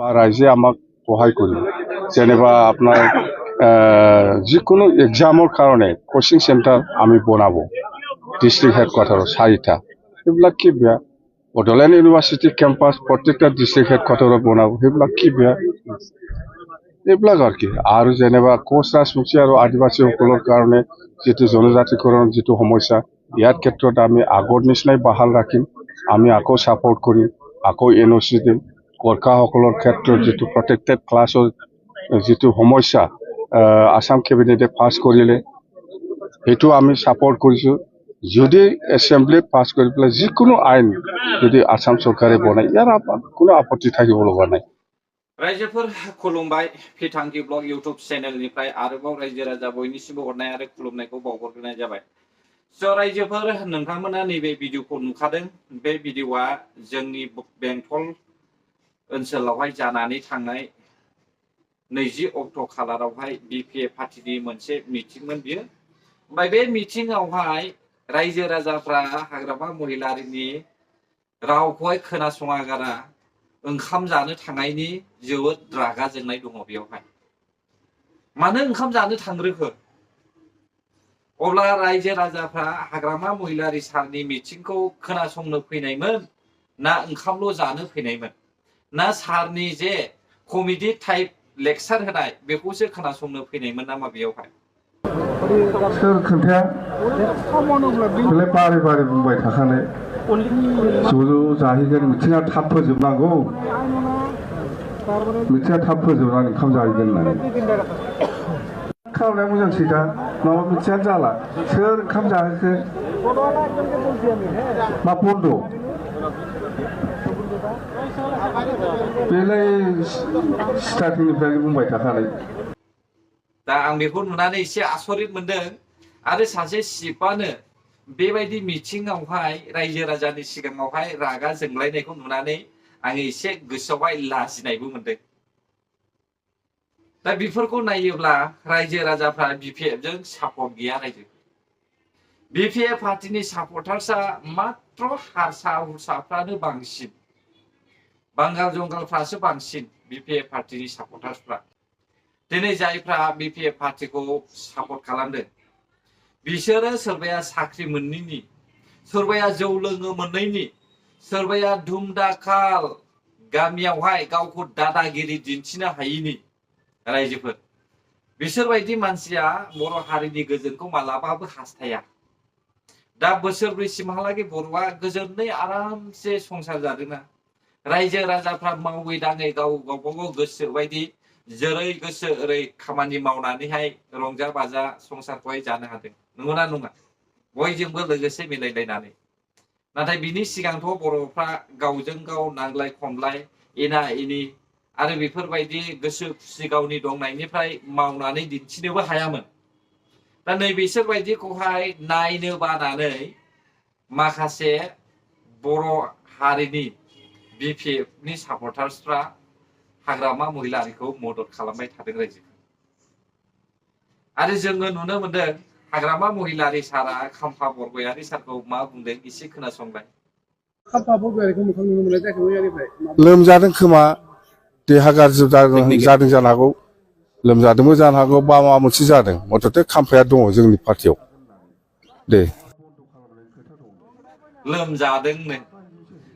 বা রাইজে আমাক সহায় করি যেনেবা আপনার যিকোনো এক্সামৰ কাৰণে কোচিং সেন্টার আমি বনাব ডিস্ট্রিক্ট হেডকোয়ার্টারত 4টা এইবিলাক কি বেয়া বডোলেণ্ড ইউনিভার্সিটি ক্যাম্পাস প্রত্যেকটা ডিস্ট্রিক্ট হেডকোয়ার্টারত বনাব সেইবিলাক কি বেয়া এইবিলাক আর কি আর যেনেবা কোচ রাজবংশী আর আদিবাসী সকলের কারণে যেটো জনজাতিকরণ যেটো সমস্যা ইয়ার ক্ষেত্ৰত আমি আগৰ নিচিনাই বাহাল রাখিম আমি আকৌ সাপোর্ট করিম আকৌ এনওসি দিম গোর্খা সকলের ক্ষেত্ৰত যেটো প্রটেক্টেড ক্লাসৰ যেটো সমস্যা আসাম ক্যাবিনেটে পাস করিলে সেইটো আমি সাপোর্ট কৰিছো যদি এসেম্বলিত পাস কৰি পেলাই যিকোনো আইন যদি আসাম সরকারে বনায় ইয়ার কোনো আপত্তি থাকিব লগা নাই रायजोफोर खुलुमबाय फिथांखि ब्लग इउट्यूब चेनेलनिफ्राय आरोबाव रायजो राजा बयनिसिमबो हरनाय आरो खुलुमनायखौ बावहरग्रोनाय जाबाय स' रायजोफोर नोंथांमोना नैबे भिडिअखौ नुखादों बे भिडिअआ जोंनि बेंटल ओनसोलावहाय जानानै थांनाय 20 अक्ट' खालारावहाय बिपिएफ पार्टिनि मोनसे मिटिंमोन बियो ओमफ्राय बे मिटिंआवहाय रायजो राजाफ्रा हाग्रामा महिलारिनि रावखौहाय खोनासङागारा ओंखाम जानो थांनायनि जोबोद रागा जोंनाय दङ बेयावहाय मानो ओंखाम जानो थांग्रोखो अब्ला रायजो राजाफ्रा हाग्रामा महिलारि सारनि मिटिंखौ खोनासंनो फैनायमोन ना ओंखामल' जानो फैनायमोन ना सारनि जे कमेडि टाइप लेक्चार होनाय बेखौसो खोनासंनो फैनायमोन नामा बेयावहाय सोर खोन्थाया बेलाय बारे बारे बुंबाय थाखानाय ज' जाहैगोन मिथिङा थाब फोजोबनांगौ मिथिङा थाब फोजोबनानै ओंखाम जाहैगोन होननानै खालामनाया मोजांसै दा माबा मिथिङानो जाला सोर ओंखाम जाहोखो मा बन्द' बेलाय स्टार्टिंनिफ्रायनो बुंबाय थाखानाय दा आं बेखौ नुनानै एसे आसरित मोनदों आरो सासे सिफआनो बेबायदि मिटिंआवहाय रायजो राजानि सिगाङावहाय रागा जोंलायनायखौ नुनानै आं एसे गोसोआवहाय लाजिनायबो मोनदों दा बेफोरखौ नायोब्ला रायजो राजाफ्रा बिपिएफ जों सापर्ट गैया रायजो बिपिएफ पार्टिनि सापर्टार्सआ मात्र हारसा हुरसाफ्रानो बांसिन बांगाल जंगालफ्रासो बांसिन बिपिएफ पार्टिनि सापर्टार्सफ्रा दिनै जायफ्रा बिपिएफ पार्टिखौ सापर्ट खालामदों बिसोरो सोरबाया साख्रि मोनैनि सोरबाया जौ लोङो मोनैनि सोरबाया धुमदाखाल गामियावहाय गावखौ दादागिरि दिन्थिनो हायिनि रायजोफोर बिसोरबायदि मानसिया बर' हारिनि गोजोनखौ मालाबाबो हास्थाया दा बोसोरब्रैसिमहालागै बर'आ गोजोनै आरामसे संसार जादोंना रायजो राजाफ्रा मावै दाङै गावबागाव गोसो बायदि जेरै गोसो ओरै खामानि मावनानैहाय रंजा बाजा संसारखौहाय जानो हादों नंगौना नङा बयजोंबो लोगोसे मिलायलायनानै नाथाय बिनि सिगांथ' बर'फ्रा गावजों गाव नांलाय खमलाय एना एनि आरो बेफोरबायदि गोसो खुसि गावनि दंनायनिफ्राय मावनानै दिन्थिनोबो हायामोन दा नैबेसोरबायदिखौहाय नायनो बानानै माखासे बर' हारिनि बिपिएफनि सापर्टार्सफ्रा हाग्रामा महिलारिखौ मदद खालामबाय थादों रायजो आरो जोङो नुनो मोनदों हाग्रामा महिलारि सारा खाम्फा बरगयारि सारखौ मा बुंदों एसे खोनासंबाय खाम्फा बरगयारिखौ मोखां नुनो मोननाय जायाखै मैयानिफ्राय लोमजादों खोमा देहा गाज्रि जादों जानो हागौ लोमजादोंबो जानो हागौ बा माबा मोनसे जादों मथथे खाम्फाया दङ जोंनि पार्टियाव दे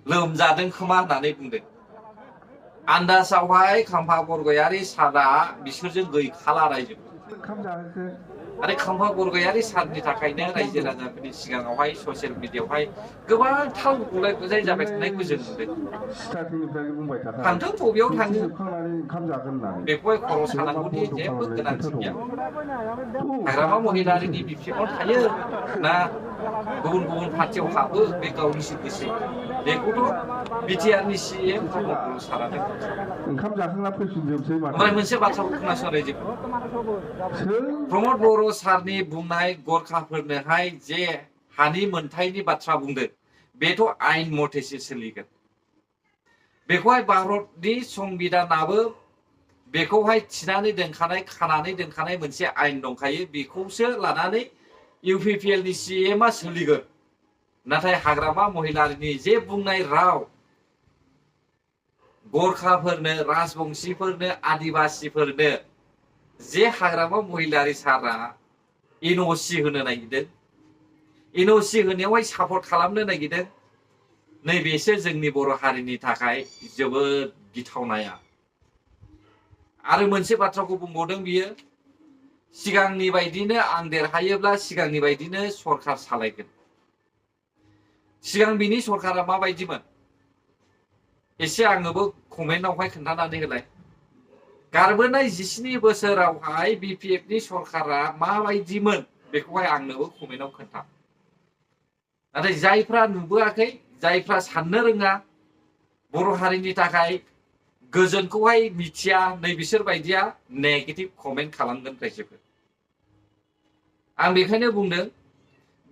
लोमजादों खोमा होननानै बुंदों आन्दाजावहाय खाम्फा बरगयारि सारा बिसोरजों गैखाला रायजो आरो खाम्फा बरगयारि सारनि थाखायनो रायजो राजाफोरनि सिगाङावहाय ससियेल मिडियायावहाय गोबां थाव गुलाय गुजाय जाबाय थानायखौ जों नुदों थांथों बबेयाव थाङो बेखौहाय खर' सानांगौनि जेबो गोनांथि गैया हाग्रामा महिलारिनि बिपिएफआव थायो ना गुबुन गुबुन पार्टियाव हाबो बे गावनिसो गोसो बेखौथ' बिटिआरनि सिएम प्रमद बर' सारानो ओमफ्राय मोनसे बाथ्राखौ खोनासं रायजो प्रमद बर' सारनि बुंनाय गोरखाफोरनोहाय जे हानि मोनथायनि बाथ्रा बुंदों बेथ' आयेन मथेसो सोलिगोन बेखौहाय भारतनि संबिधानाबो बेखौहाय थिनानै दोनखानाय खानानै दोनखानाय मोनसे आयेन दंखायो बेखौसो लानानै इउपिपिएलनि सिएमआ सोलिगोन नाथाय हाग्रामा महिलारिनि जे बुंनाय राव गरखाफोरनो राजबंशीफोरनो आदिबासिफोरनो जे हाग्रामा महिलारि सारा एनअसि होनो नागिरदों एनअसि होनायावहाय सापर्ट खालामनो नागिरदों नैबेसो जोंनि बर' हारिनि थाखाय जोबोद गिथावनाया आरो मोनसे बाथ्राखौ बुंबावदों बियो सिगांनि बायदिनो आं देरहायोब्ला सिगांनि बायदिनो सरखार सालायगोन सिगां बिनि सरखारा माबायदिमोन एसे आंनोबो कमेन्टआवहाय खोन्थानानै होलाय गारबोनाय 17 बोसोरावहाय बिपिएफनि सरखारा माबायदिमोन बेखौहाय आंनोबो कमेन्टआव खोन्था नाथाय जायफ्रा नुबोआखै जायफ्रा साननो रोङा बर' हारिनि थाखाय गोजोनखौहाय मिथिया नै बिसोर बायदिया नेगेटिभ कमेन्ट खालामगोन रायजोफोर आं बेखायनो बुंदों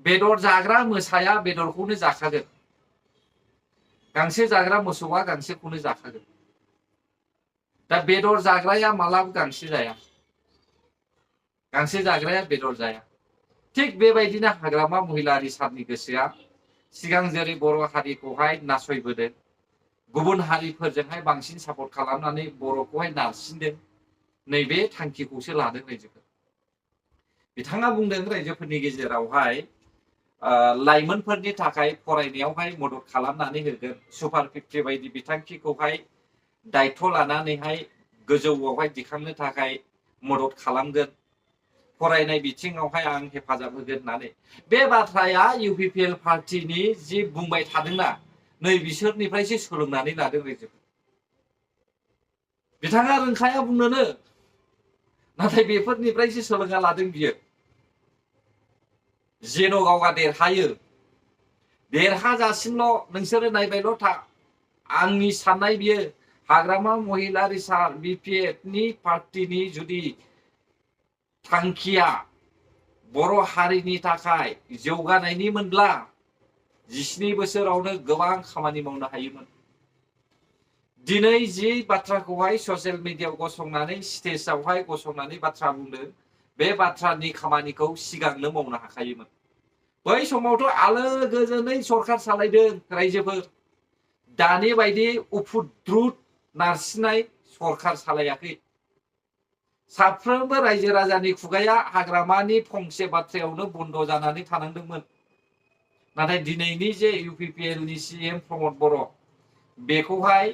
बेदर जाग्रा मोसाया बेदरखौनो जाखागोन गांसो जाग्रा मोसौआ गांसोखौनो जाखागोन दा बेदर जाग्राया मालाबा गांसो जाया गांसो जाग्राया बेदर जाया थिग बेबायदिनो हाग्रामा महिलारि सारनि गोसोआ सिगां जेरै बर' हारिखौहाय नासयबोदों गुबुन हारिफोरजोंहाय बांसिन सापर्ट खालामनानै बर'खौहाय नारसिनदों नैबे थांखिखौसो लादों रायजोफोर बिथाङा बुंदों रायजोफोरनि गेजेरावहाय लाइमोनफोरनि थाखाय फरायनायावहाय मदद खालामनानै होगोन सुपार 50 बायदि बिथांखिखौहाय दायथ' लानानैहाय गोजौआवहाय दिखांनो थाखाय मदद खालामगोन फरायनाय बिथिङावहाय आं हेफाजाब होगोन होननानै बे बाथ्राया इउपिपिएल पार्टिनि जि बुंबाय थादोंना नै बिसोरनिफ्रायसो सोलोंनानै लादों रायजोफोर बिथाङा रोंखाया बुंनोनो नाथाय बेफोरनिफ्रायसो सोलोंना लादों बियो जेन' गावगा देरहायो देरहाजासिमल' नोंसोरो नायबायल' था आंनि साननाय बियो हाग्रामा महिलारि सार बिपिएफनि पार्टिनि जुदि थांखिया बर' हारिनि थाखाय जौगानायनि मोनब्ला 17 बोसोरावनो गोबां खामानि मावनो हायोमोन दिनै जि बाथ्राखौहाय ससियेल मिडियायाव गसंनानै स्टेजआवहाय गसंनानै बाथ्रा बुंदों बे बाथ्रानि खामानिखौ सिगांनो मावनो हाखायोमोन बै समावथ' आलो गोजोनै सरखार सालायदों रायजोफोर दानि बायदि उफुद्रुद नारसिननाय सरखार सालायाखै साफ्रोमबो रायजो राजानि खुगाया हाग्रामानि फंसे बाथ्रायावनो बन्द जानानै थानांदोंमोन नाथाय दिनैनि जे इउपिपिएलनि सीएम प्रमद बर' बेखौहाय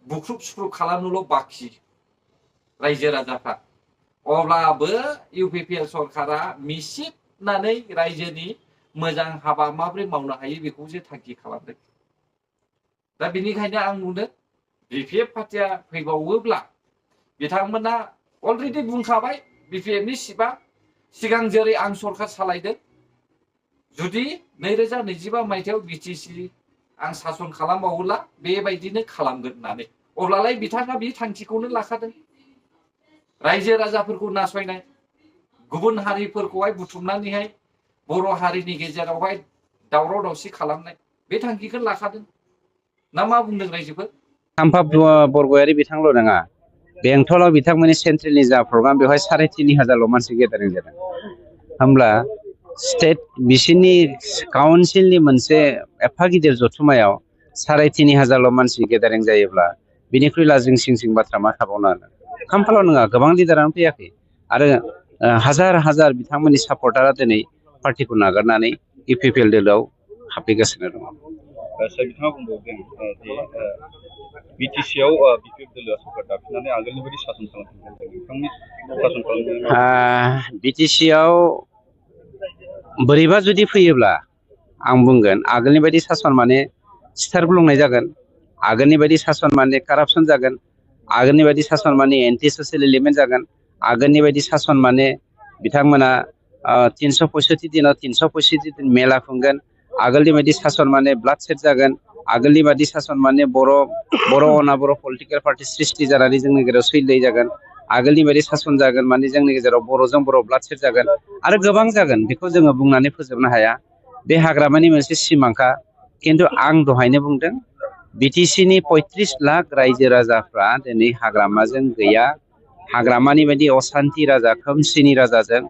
बुख्रुब सुख्रुब खालामनोल' बाखि रायजो राजाफ्रा अब्लाबो इउपिपिएल सरकारा मिसिबनानै रायजोनि मोजां हाबा माबोरै मावनो हायो बेखौसो थांखि खालामदों दा बेनिखायनो आं बुंदों बिपिएफ पार्टिया फैबावोब्ला बिथांमोना अलरेडि बुंखाबाय बिपिएफनि सिपआ सिगां जेरै आं सरकार सालायदों जुदि 2025 मायथाइयाव बिटिसि आं सासन खालामबावोब्ला बेबायदिनो खालामगोन होननानै अब्लालाय बिथाङा बे थांखिखौनो लाखादों रायजो राजाफोरखौ नासयनाय गुबुन हारिफोरखौहाय बुथुमनानैहाय बर' हारिनि गेजेरावहाय दावराव दावसि खालामनाय बे थांखिखौनो लाखादों ना मा बुंदों रायजोफोर खाम्फा बरगयारि बिथांल' नङा बेंटलाव बिथांमोननि सेन्ट्रेलनि जा प्रग्राम बेवहाय 3,500 मानसि गेदारिं जादों होमब्ला स्टेट बिसोरनि काउन्सिलनि मोनसे एफा गिदिर जथुमायाव 3,500 मानसि गेदारिं जायोब्ला बिनिख्रुइ लाजिं सिं बाथ्रा मा थाबावनो खाम्फाल' नङा गोबां लिडारानो फैयाखै आरो हाजार हाजार बिथांमोननि सापर्टारा दिनै पार्टिखौ नागारनानै इउपिपिएल दोलोआव हाबफैगासिनो दङ बिथाङा बुंबावदों जे बिटिसिआव बिपिएफ दोलोआ सरकार दाफिननानै आगोलनि बायदि सासन खालामफिनगोन नोंथांनि सासन खालामनाया बिटिसिआव बोरैबा जुदि फैयोब्ला आं बुंगोन आगोलनि बायदि सासन माने सिथार बुंनाय जागोन आगोलनि बायदि सासन माने कारापसन जागोन आगोलनि बायदि सासन माने एन्टि ससियेल एलिमेन्ट जागोन आगोलनि बायदि सासन माने बिथांमोना 365 दिनाव 365 दिन मेला खुंगोन आगोलनि बायदि सासन माने ब्लाड सेट जागोन आगोलनि बायदि सासन माने बर' अनाबर पलिटिकेल पार्टी सृष्टि जानानै जोंनि गेजेराव सैलाय जागोन आगोलनि बायदि सासन जागोन माने जोंनि गेजेराव बर'जों बर' ब्लाड सेट जागोन आरो गोबां जागोन बेखौ जोङो बुंनानै फोजोबनो हाया बे हाग्रामानि मोनसे सिमांखा खिन्थु आं दहायनो बुंदों बिटिसिनि 35 लाख रायजो राजाफ्रा दिनै हाग्रामाजों गैया हाग्रामानि बायदि असान्ति राजा खोमसिनि राजाजों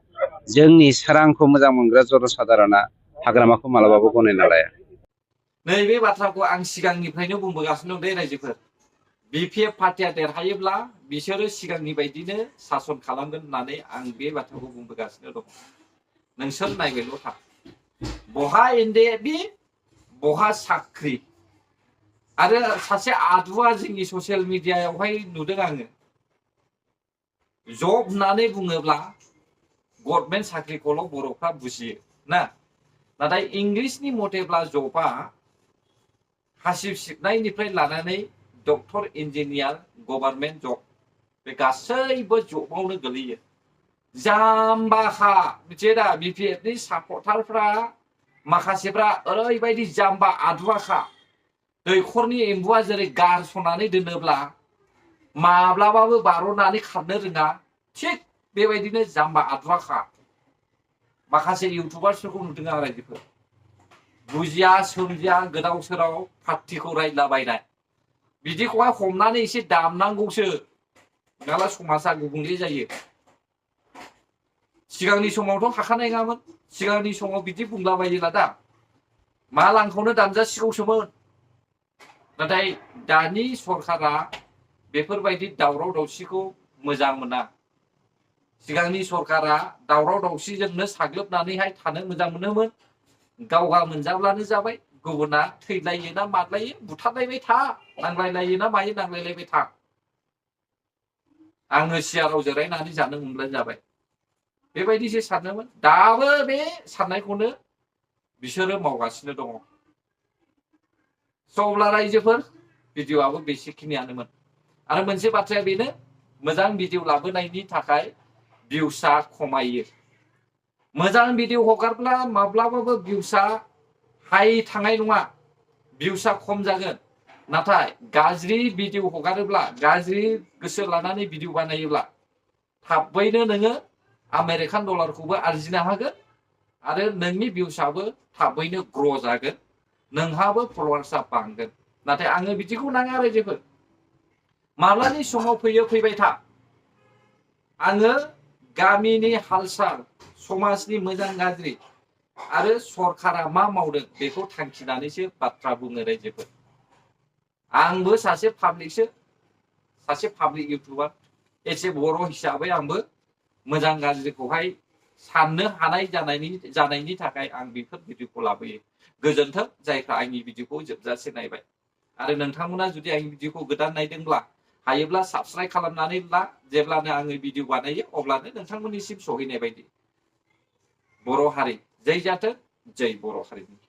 जोंनि सोरांखौ मोजां मोनग्रा जनसाधारना हाग्रामाखौ मालाबाबो गनायना लाया नैबे बाथ्राखौ आं सिगांनिफ्रायनो बुंबोगासिनो दं दे रायजोफोर BPF पार्टिया देरहायोब्ला बिसोरो सिगांनि बायदिनो सासन खालामगोन होननानै आं बे बाथ्राखौ बुंबोगासिनो दं। नोंसोर नायबायल' था बहा एनडिएफबि बहा साख्रि आरो सासे आदुआ जोंनि ससियेल मिडियायावहाय नुदों आङो जब होननानै बुङोब्ला गभर्नमेन्ट साख्रिखौल' बर'फ्रा बुजियो ना नाथाय इंलिसनि मथेब्ला जबआ हासिब सिबनायनिफ्राय लानानै डक्टर इन्जिनियार गभर्नमेन्ट जब बे गासैबो जबावनो गोलैयो। जाम्बाखा मिथियो दा BPFनि सापर्टारफ्रा माखासेफ्रा ओरैबायदि जाम्बा आदुआखा दैखरनि एम्बुआ जेरै गारस'नानै दोनोब्ला माब्लाबाबो बार'नानै खारनो रोङा थिग बेबायदिनो जाम्बा आदुआखा माखासे इउटुबार्सफोरखौ नुदों आं रायजोफोर बुजिया सोमजिया गोदाव सोराव पार्टिखौ रायलाबायनाय बिदिखौहाय हमनानै एसे दामनांगौसो नङाब्ला समाजा गुबुंले जायो। सिगांनि समावथ' हाखानाय नङामोन सिगांनि समाव बिदि बुंलाबायोला दा मा लांखौनो दामजासिगौसोमोन नाथाय दानि सरकारा बेफोरबायदि दावराव दावसिखौ मोजां मोना। सिगांनि सरकारा दावराव दावसिजोंनो साग्लोबनानैहाय थानो मोजां मोनोमोन। गावगा मोनजाब्लानो जाबाय गुबुना थैलायो ना मादलायो बुथारलायबाय था नांलायलायो ना मायो नांलायलायबाय था आङो सियाराव जिरायनानै जानो मोनब्लानो जाबाय बेबायदिसो सानोमोन। दाबो बे साननायखौनो बिसोरो मावगासिनो दङ। अब्ला रायजोफोर भिडिअ'आबो बेसेखिनियानोमोन आरो मोनसे बाथ्राया बेनो मोजां भिडिअ' लाबोनायनि थाखाय भिउसआ खमायो। मोजां भिडिअ' हगारब्ला माब्लाबाबो भिउसआ हाइ थांनाय नङा भिउसआ खम जागोन नाथाय गाज्रि भिडिअ' हगारोब्ला गाज्रि गोसो लानानै भिडिअ' बानायोब्ला थाबैनो नोङो आमेरिकान डलारखौबो आरजिनो हागोन आरो नोंनि भिउसआबो थाबैनो ग्र' जागोन नोंहाबो फलोवार्सआ बांगोन। नाथाय आङो बिदिखौ नाङा रायजोफोर माब्लानि समाव फैयो फैबाय था आङो गामिनि हाल साल समाजनि मोजां गाज्रि आरो सरकारा मा मावदों बेखौ थांखिनानैसो बाथ्रा बुङो रायजोफोर। आंबो सासे पाब्लिक इउटुबार एसे बर' हिसाबै आंबो मोजां गाज्रिखौहाय साननो हानाय जानायनि थाखाय आं बेफोर भिडिअ'खौ लाबोयो। गोजोन्थों जायफ्रा आंनि भिडिअ'खौ जोबजासे नायबाय आरो नोंथांमोना जुदि आंनि भिडिअ'खौ गोदान नायदोंब्ला हायोब्ला साबस्क्राइब खालामनानै ला जेब्लानो आङो भिडिअ' बानायो अब्लानो नोंथांमोननिसिम सहैनाय बायदि। बर' हारि जै जाथों जै बर' हारिनि।